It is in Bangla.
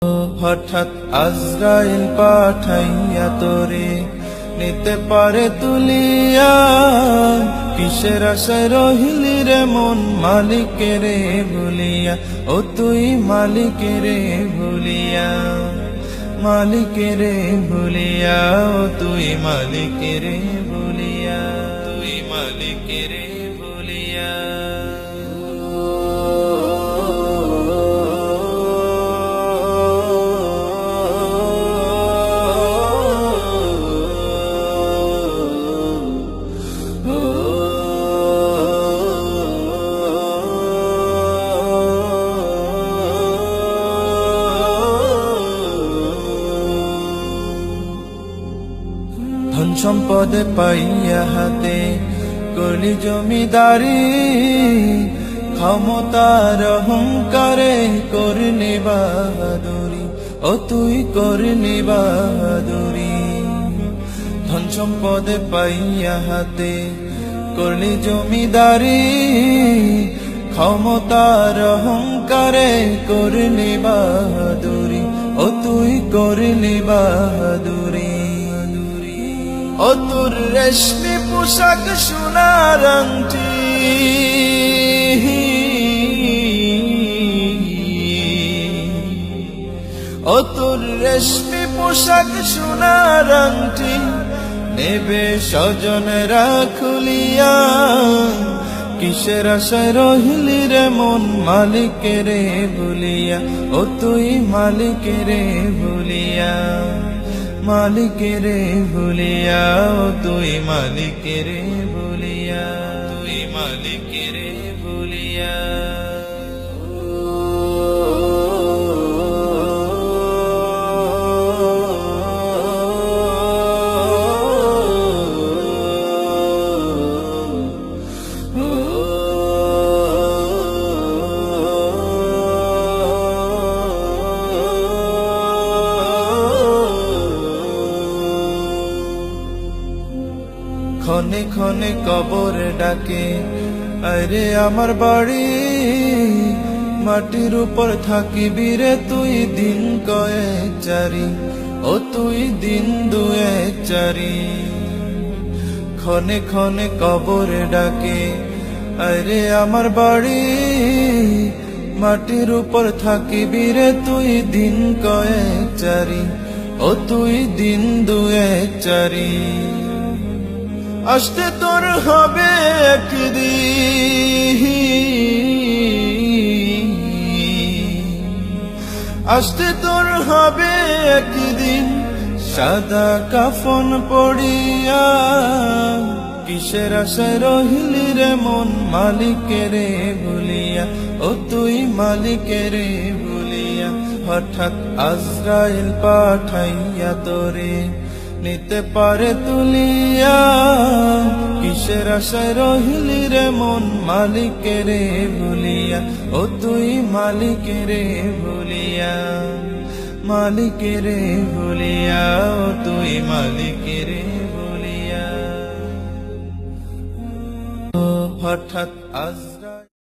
হঠাৎ আজরাইল পাঠাইয়া তোরে নিতে পারে তুলিয়া, কিসের আশায় রহিলি রে মন মালিকের ভুলিয়া, ও তুই মালিকের ভুলিয়া, মালিকের ভুলিয়া, ও তুই মালিকের ভুলিয়া, তুই মালিকের ভুলিয়া। ধন সম্পদে পাইয়া হাতে করলি জমিদারি, ক্ষমতার অহংকারে করলি বাহাদুরি, ও তুই করলি বাহাদুরি। ধন সম্পদে পাইয়া হাতে করলি জমিদারি, ক্ষমতার অহংকারে করলি বাহাদুরি, ও তুই করলি বাহাদুরি। ও তোর রেশমি পোশাক সোনার আংটি, ও তোর রেশমি পোশাক সোনার আংটি, নেবে স্বজনেরা খুলিয়া, কিসের আশায় রহিলি রে মন মালিকের ভুলিয়া, ও তুই মালিকের ভুলিয়া, মালিকের ভুলিয়া, ও তুই মালিকের ভুলিয়া, তুই মালিকের ভুলিয়া। ক্ষণে ক্ষণে কবর ডাকে, আরে আমার বাড়ি, মাটির উপর থাকিবি রে তুই দিন কয়েক চারি, ও তুই দিন দুয়েক চারি। ক্ষণে ক্ষণে কবর ডাকে, আরে আমার বাড়ি, মাটির উপর থাকিবি রে তুই দিন কয়েক চারি, ও তুই দিন দুয়েক চারি। আসতে তোর হবে একদিন, আসতে তোর হবে একদিন, সাদা কাফন পড়িয়া, কিসের আশায় রহিলি রে মন মালিকের ভুলিয়া, ও তুই মালিকের ভুলিয়া। হঠাৎ আজরাইল পাঠাইয়া তোরে নিতে পারে তুলিয়া, কিসের আশায় রহিলি রে মন মালিকের ভুলিয়া, ও তুই মালিকের ভুলিয়া, মালিকের ভুলিয়া, ও তুই মালিকের ভুলিয়া। হঠাৎ আজ